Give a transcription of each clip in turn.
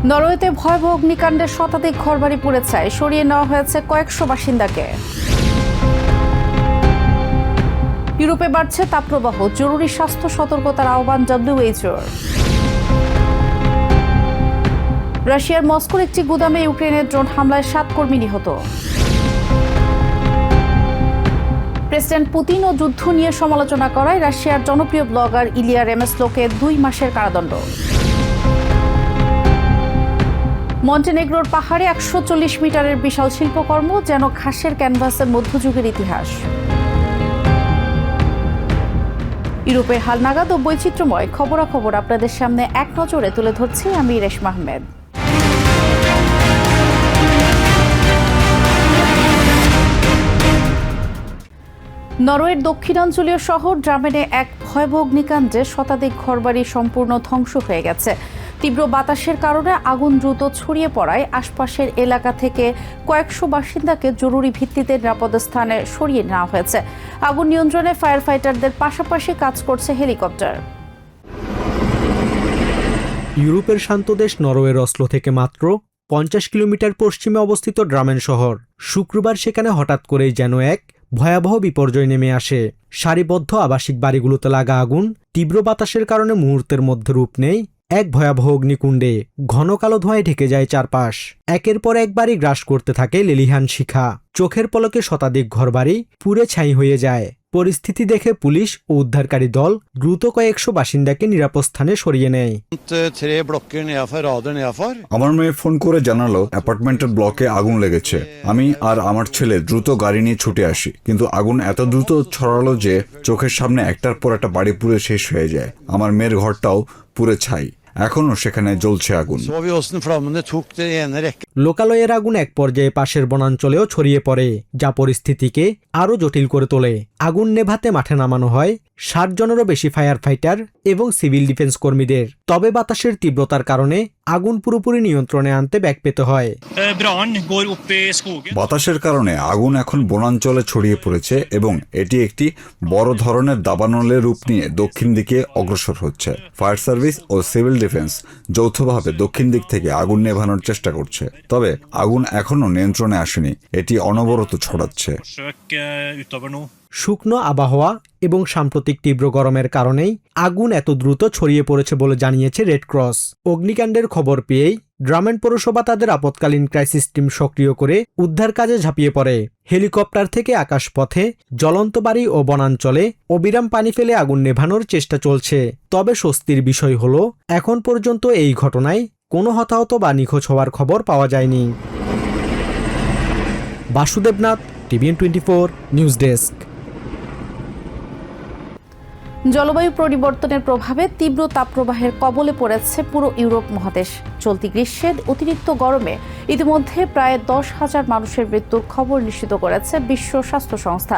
নরওয়েতে ভয়াবহ অগ্নিকাণ্ডে শতাধিক ঘরবাড়ি পুড়ে ছাই, সরিয়ে নেওয়া হয়েছে কয়েকশো বাসিন্দাকে। ইউরোপে বাড়ছে তাপপ্রবাহ, জরুরি স্বাস্থ্য সতর্কতার আহ্বান ডব্লিউএইচওর। রাশিয়ার মস্কোর একটি গুদামে ইউক্রেনের ড্রোন হামলায় 7 কর্মী নিহত। প্রেসিডেন্ট পুতিন ও যুদ্ধ নিয়ে সমালোচনা করায় রাশিয়ার জনপ্রিয় ব্লগার ইলিয়া রেমেসলোকে 2 মাসের কারাদণ্ড। মন্টেনেগ্রোর পাহাড়ে 140 মিটারের বিশাল শিল্পকর্ম, যেন ঘাসের ক্যানভাসের মধ্যযুগের ইতিহাস। ইউরোপের হালনাগাদ ও বৈচিত্র্যময় খবরাখবর আপনাদের সামনে এক নজরে তুলে ধরছি আমি রেশমা আহমেদ। নরওয়ের দক্ষিণাঞ্চলীয় শহর ড্রামেনে এক ভয়াবহ অগ্নিকাণ্ডে শতাধিক ঘরবাড়ি সম্পূর্ণ ধ্বংস হয়ে গেছে। তীব্র বাতাসের কারণে আগুন দ্রুত ছড়িয়ে পড়ায় আশপাশের এলাকা থেকে কয়েকশো বাসিন্দাকে জরুরি ভিত্তিতে নিরাপদ স্থানে সরিয়ে নেওয়া হয়েছে। আগুন নিয়ন্ত্রণে ফায়ার ফাইটারদের পাশাপাশি কাজ করছে হেলিকপ্টার। ইউরোপের শান্ত দেশ নরওয়ের অসলো থেকে মাত্র 50 কিলোমিটার পশ্চিমে অবস্থিত ড্রামেন শহর। শুক্রবার সেখানে হঠাৎ করেই যেন এক ভয়াবহ বিপর্যয় নেমে আসে। সারিবদ্ধ আবাসিক বাড়িগুলোতে লাগা আগুন তীব্র বাতাসের কারণে মুহূর্তের মধ্যে রূপ নেয় এক ভয়াবহ অগ্নিকুণ্ডে। ঘন কালো ধোঁয়ায় ঢেকে যায় চারপাশ। একের পর এক বাড়ি গ্রাস করতে থাকে লেলিহান শিখা। চোখের পলকে শতাধিক ঘরবাড়ি পুড়ে ছাই হয়ে যায়। পরিস্থিতি দেখে পুলিশ ও উদ্ধারকারী দল দ্রুত কয়েকশো বাসিন্দাকে নিরাপদ স্থানে সরিয়ে নেয়। আমার মেয়ে ফোন করে জানালো অ্যাপার্টমেন্টের ব্লকে আগুন লেগেছে। আমি আর আমার ছেলে দ্রুত গাড়ি নিয়ে ছুটে আসি, কিন্তু আগুন এত দ্রুত ছড়ালো যে চোখের সামনে একটার পর একটা বাড়ি পুড়ে শেষ হয়ে যায়। আমার মেয়ের ঘরটাও পুড়ে ছাই, এখনো সেখানে জ্বলছে আগুন। লোকালয়ের আগুন এক পর্যায়ে পাশের বনাঞ্চলেও ছড়িয়ে পড়ে, যা পরিস্থিতিকে আরও জটিল করে তোলে। আগুন নেভাতে মাঠে নামানো হয় 60 জনেরও বেশি ফায়ার ফাইটার এবং সিভিল ডিফেন্স কর্মীদের। তবে বাতাসের তীব্রতার কারণে আগুন পুরোপুরি নিয়ন্ত্রণে আনতে ব্যাক পেতে হয়। বাতাসের কারণে আগুন এখন বনাঞ্চলে ছড়িয়ে পড়েছে এবং এটি একটি বড় ধরনের দাবানলের রূপ নিয়ে দক্ষিণ দিকে অগ্রসর হচ্ছে। ফায়ার সার্ভিস ও সিভিল ডিফেন্স যৌথভাবে দক্ষিণ দিক থেকে আগুন নেভানোর চেষ্টা করছে, তবে আগুন এখনো নিয়ন্ত্রণে আসেনি। এটি অনবরত ছড়াচ্ছে। শুকনো আবহাওয়া এবং সাম্প্রতিক তীব্র গরমের কারণেই আগুন এত দ্রুত ছড়িয়ে পড়েছে বলে জানিয়েছে রেড ক্রস। অগ্নিকাণ্ডের খবর পেয়েই ড্রামেন পৌরসভা তাদের আপৎকালীন ক্রাইসিস টিম সক্রিয় করে উদ্ধার কাজে ঝাঁপিয়ে পড়ে। হেলিকপ্টার থেকে আকাশপথে, জ্বলন্ত বাড়ি ও বনাঞ্চলে অবিরাম পানি ফেলে আগুন নেভানোর চেষ্টা চলছে। তবে স্বস্তির বিষয় হলো, এখন পর্যন্ত এই ঘটনায় কোনো হতাহত বা নিখোঁজ হওয়ার খবর পাওয়া যায়নি। Basudebnath, TVN 24 news desk. জলবায়ু পরিবর্তনের প্রভাবে তীব্র তাপপ্রবাহের কবলে পড়েছে পুরো ইউরোপ মহাদেশ। চলতি গ্রীষ্মের অতিরিক্ত গরমে ইতিমধ্যে প্রায় 10,000 মানুষের মৃত্যুর খবর নিশ্চিত করেছে বিশ্ব স্বাস্থ্য সংস্থা।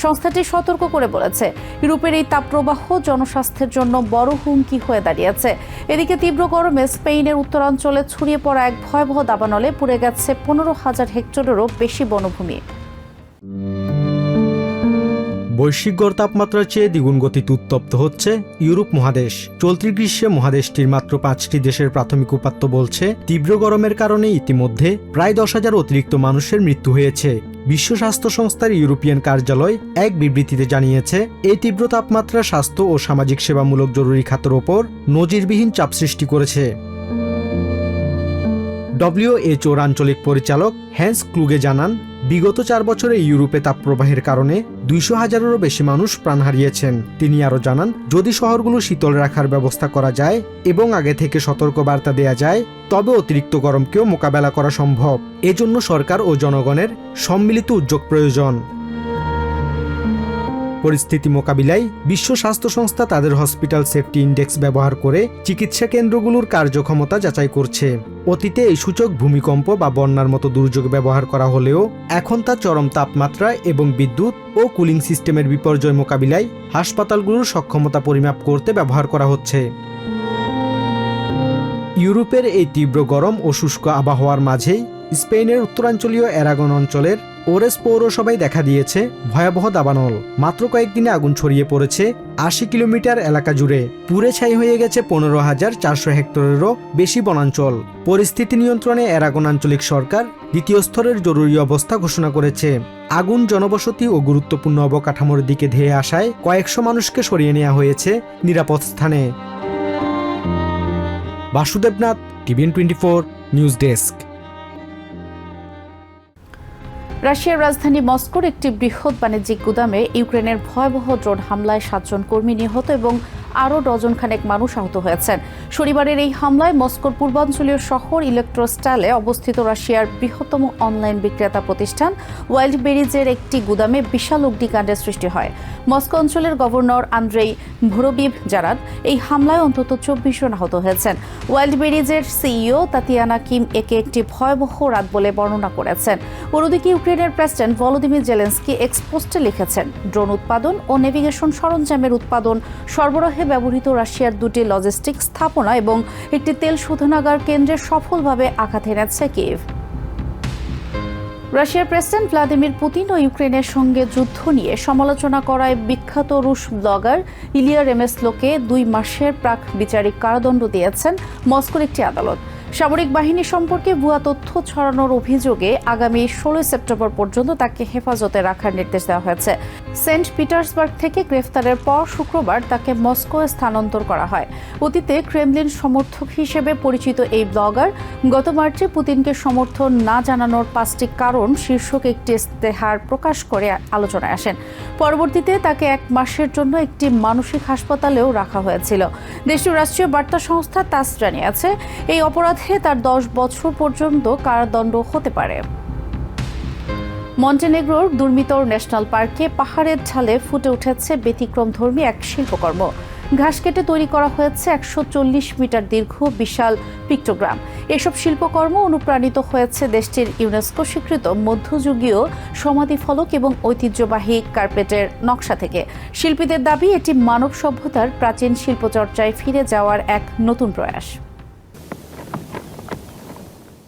সংস্থাটি সতর্ক করে বলেছে, ইউরোপের এই তাপপ্রবাহ জনস্বাস্থ্যের জন্য বড় হুমকি হয়ে দাঁড়িয়েছে। এদিকে তীব্র গরমে স্পেনের উত্তরাঞ্চলে ছড়িয়ে পড়া এক ভয়াবহ দাবানলে পুড়ে গেছে 15,000 হেক্টরেরও বেশি বনভূমি। বৈশ্বিক গড় তাপমাত্রার চেয়ে দ্বিগুণ গতিতে উত্তপ্ত হচ্ছে ইউরোপ মহাদেশ। চলতি গ্রীষ্মে মহাদেশটির মাত্র 5টি দেশের প্রাথমিক উপাত্ত বলছে, তীব্র গরমের কারণে ইতিমধ্যে প্রায় 10,000 অতিরিক্ত মানুষের মৃত্যু হয়েছে। বিশ্ব স্বাস্থ্য সংস্থার ইউরোপিয়ান কার্যালয় এক বিবৃতিতে জানিয়েছে, এই তীব্র তাপমাত্রা স্বাস্থ্য ও সামাজিক সেবামূলক জরুরি খাতের ওপর নজিরবিহীন চাপ সৃষ্টি করেছে। ডব্লিউএইচওর আঞ্চলিক পরিচালক হ্যান্স ক্লুগে জানান, বিগত 4 বছরে ইউরোপে তাপপ্রবাহের কারণে 200,000-এরও বেশি মানুষ প্রাণ হারিয়েছেন। তিনি আরও জানান, যদি শহরগুলো শীতল রাখার ব্যবস্থা করা যায় এবং আগে থেকে সতর্ক বার্তা দেয়া যায়, তবে অতিরিক্ত গরমকেও মোকাবেলা করা সম্ভব। এজন্য সরকার ও জনগণের সম্মিলিত উদ্যোগ প্রয়োজন। পরিস্থিতি মোকাবিলায় বিশ্ব স্বাস্থ্য সংস্থা তাদের হসপিটাল সেফটি ইন্ডেক্স ব্যবহার করে চিকিৎসা কেন্দ্রগুলোর কার্যক্ষমতা যাচাই করছে। অতীতে এই সূচক ভূমিকম্প বা বন্যার মতো দুর্যোগ ব্যবহার করা হলেও এখন তা চরম তাপমাত্রা এবং বিদ্যুৎ ও কুলিং সিস্টেমের বিপর্যয় মোকাবিলায় হাসপাতালগুলোর সক্ষমতা পরিমাপ করতে ব্যবহার করা হচ্ছে। ইউরোপের এই তীব্র গরম ও শুষ্ক আবহাওয়ার মাঝেই স্পেনের উত্তরাঞ্চলীয় অ্যারাগন অঞ্চলের ওরেস পৌরসভায় দেখা দিয়েছে ভয়াবহ দাবানল। মাত্র কয়েকদিনে আগুন ছড়িয়ে পড়েছে ৮০ কিলোমিটার এলাকা জুড়ে। পুড়ে ছাই হয়ে গেছে ১৫,৪০০ হেক্টরেরও বেশি বনাঞ্চল। পরিস্থিতি নিয়ন্ত্রণে এরাগন আঞ্চলিক সরকার দ্বিতীয় স্তরের জরুরি অবস্থা ঘোষণা করেছে। আগুন জনবসতি ও গুরুত্বপূর্ণ অবকাঠামোর দিকে ধেয়ে আসায় কয়েকশো মানুষকে সরিয়ে নেওয়া হয়েছে নিরাপদ স্থানে। Basudebnath, TVN24 news desk. রাশিয়ার রাজধানী মস্কোর একটি বৃহৎ বাণিজ্যিক গুদামে ইউক্রেনের ভয়াবহ ড্রোন হামলায় ৭ জন কর্মী নিহত এবং আরও ডজনখানেক মানুষ আহত হয়েছেন। শনিবারের এই হামলায় মস্কোর পূর্বাঞ্চলীয় শহর ইলেকট্রোস্টালে অবস্থিত রাশিয়ার বৃহত্তম অনলাইন বিক্রেতা প্রতিষ্ঠান ওয়াইল্ড বেরিজের একটি গুদামে বিশাল অগ্নিকাণ্ডের সৃষ্টি হয়। মস্কো অঞ্চলের গভর্নর আন্দ্রেই ভোরোবিভ জানান, এই হামলায় অন্তত ২৪ জন আহত হয়েছেন। ওয়াইল্ড বেরিজের সিইও তাতিয়ানা কিম একে একটি ভয়াবহ রাত বলে বর্ণনা করেছেন। অন্যদিকে ইউক্রেনের প্রেসিডেন্ট ভলোদিমির জেলেনস্কি এক্স পোস্টে লিখেছেন, ড্রোন উৎপাদন ও নেভিগেশন সরঞ্জামের উৎপাদন সরবরাহে ব্যবহৃত রাশিয়ার দুটি লজিস্টিক স্থাপনা এবং একটি তেল শোধনাগার কেন্দ্রে সফলভাবে আঘাত এনেছে কিয়েভ। রাশিয়ার প্রেসিডেন্ট ভ্লাদিমির পুতিন ও ইউক্রেনের সঙ্গে যুদ্ধ নিয়ে সমালোচনা করায় বিখ্যাত রুশ ব্লগার ইলিয়া রেমেসলোকে ২ মাসের প্রাক বিচারিক কারাদণ্ড দিয়েছেন মস্কোর একটি আদালত। সামরিক বাহিনী সম্পর্কে ভুয়া তথ্য ছড়ানোর অভিযোগে আগামী ১৬ সেপ্টেম্বর পর্যন্ত তাকে হেফাজতে রাখার নির্দেশ দেওয়া হয়েছে। সেন্ট পিটার্সবার্গ থেকে গ্রেফতারের পর শুক্রবার তাকে মস্কোয় স্থানান্তর করা হয়। অতীতে ক্রেমলিন সমর্থক হিসেবে পরিচিত এই ব্লগার গত মার্চে পুতিনকে সমর্থন না জানানোর ৫টি কারণ শীর্ষক একটি ইস্তেহার প্রকাশ করে আলোচনায় আসেন। পরবর্তীতে তাকে ১ মাসের জন্য একটি মানসিক হাসপাতালেও রাখা হয়েছিল। দেশটির রাষ্ট্রীয় বার্তা সংস্থা তাস জানিয়েছে, এই অপরাধে তার ১০ বছর পর্যন্ত কারাদণ্ড হতে পারে। মন্টেনেগ্রোর দুর্মিতর ন্যাশনাল পার্কে পাহাড়ের ঢালে ফুটে উঠেছে ব্যতিক্রমধর্মী এক শিল্পকর্ম। ঘাস কেটে তৈরি করা হয়েছে ১৪০ মিটার দীর্ঘ বিশাল পিক্টোগ্রাম। এসব শিল্পকর্ম অনুপ্রাণিত হয়েছে দেশটির ইউনেস্কো স্বীকৃত মধ্যযুগীয় সমাধিফলক এবং ঐতিহ্যবাহী কার্পেটের নকশা থেকে। শিল্পীদের দাবি, এটি মানব সভ্যতার প্রাচীন শিল্পচর্চায় ফিরে যাওয়ার এক নতুন প্রয়াস।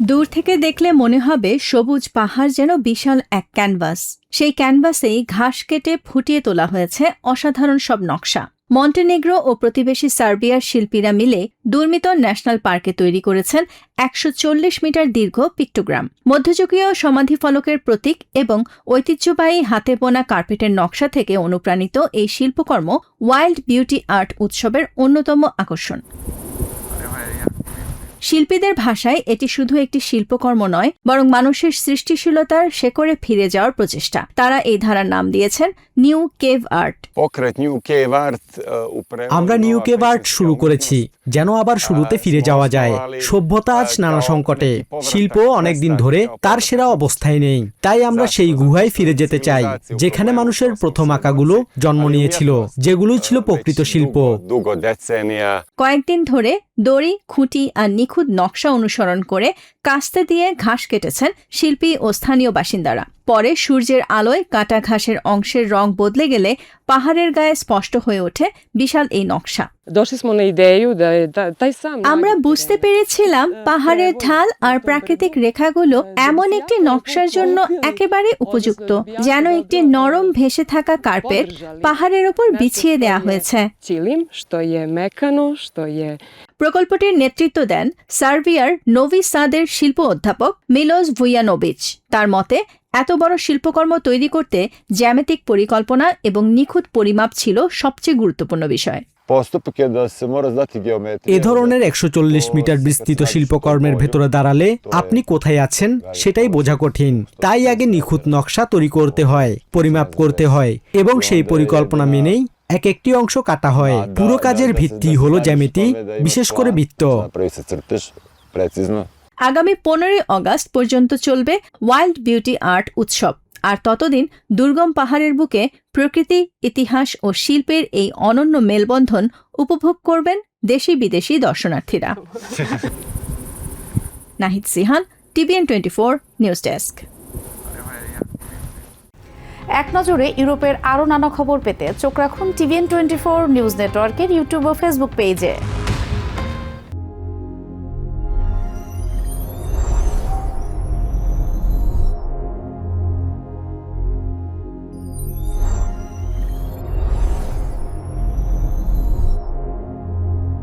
দূর থেকে দেখলে মনে হবে সবুজ পাহাড় যেন বিশাল এক ক্যানভাস। সেই ক্যানভাসেই ঘাস কেটে ফুটিয়ে তোলা হয়েছে অসাধারণ সব নকশা। মন্টেনেগ্রো ও প্রতিবেশী সার্বিয়ার শিল্পীরা মিলে দুর্মিতর ন্যাশনাল পার্কে তৈরি করেছেন ১৪০ মিটার দীর্ঘ পিক্টোগ্রাম। মধ্যযুগীয় সমাধিফলকের প্রতীক এবং ঐতিহ্যবাহী হাতে বোনা কার্পেটের নকশা থেকে অনুপ্রাণিত এই শিল্পকর্ম ওয়াইল্ড বিউটি আর্ট উৎসবের অন্যতম আকর্ষণ। শিল্পীদের ভাষায় এটি শুধু একটি শিল্পকর্ম নয়, বরং মানুষের সৃষ্টিশীলতার শেকড়ে ফিরে যাওয়ার প্রচেষ্টা। তারা এই ধারার নাম দিয়েছেন নিউ কেভ আর্ট। আমরা নিউ কেভ আর্ট শুরু করেছি যেন আবার শুরুতে ফিরে যাওয়া যায়। সভ্যতা আজ নানা সংকটে, শিল্প অনেকদিন ধরে তার সেরা অবস্থায় নেই। তাই আমরা সেই গুহায় ফিরে যেতে চাই যেখানে মানুষের প্রথম আঁকাগুলো জন্ম নিয়েছিল, যেগুলো ছিল প্রকৃত শিল্প। কয়েকদিন ধরে দড়ি, খুঁটি আর নিখুঁত নকশা অনুসরণ করে কাস্তে দিয়ে ঘাস কেটেছেন শিল্পী ও স্থানীয় বাসিন্দারা। পরে সূর্যের আলোয় কাটা ঘাসের অংশের রং বদলে গেলে পাহাড়ের গায়ে স্পষ্ট হয়ে ওঠে বিশাল এই নকশা। আমরা বুঝতে পেরেছিলাম পাহাড়ের ঢাল আর প্রাকৃতিক রেখাগুলো এমন একটি নকশার জন্য একেবারে উপযুক্ত, যেন একটি নরম ভেসে থাকা কার্পেট পাহাড়ের ওপর বিছিয়ে দেয়া হয়েছে। প্রকল্পটির নেতৃত্ব দেন সার্বিয়ার নোভি সাদের শিল্প অধ্যাপক মিলোস ভুয়ানোভিচ। তার মতে, এত বড় শিল্পকর্ম তৈরি করতে জ্যামিতিক পরিকল্পনা এবং নিখুঁত পরিমাপ ছিল সবচেয়ে গুরুত্বপূর্ণ বিষয়। এ ধরনের ১৪০ মিটার বিস্তৃত শিল্পকর্মের ভেতরে দাঁড়ালে আপনি কোথায় আছেন সেটাই বোঝা কঠিন। তাই আগে নিখুঁত নকশা তৈরি করতে হয়, পরিমাপ করতে হয় এবং সেই পরিকল্পনা মেনেই এক একটি অংশ কাটা হয়। পুরো কাজের ভিত্তি হলো জ্যামিতি, বিশেষ করে বৃত্ত। আগামী ১৫ আগস্ট পর্যন্ত চলবে ওয়াইল্ড বিউটি আর্ট উৎসব। আর ততদিন দুর্গম পাহাড়ের বুকে প্রকৃতি, ইতিহাস ও শিল্পের এই অনন্য মেলবন্ধন উপভোগ করবেন দেশি বিদেশি দর্শনার্থীরা। Nahid Sihan, TVN24 news desk. এক নজরে ইউরোপের আরও নানা খবর পেতে চোখ রাখুন TVN24 নিউজ নেটওয়ার্কের ইউটিউব ও ফেসবুক পেজে।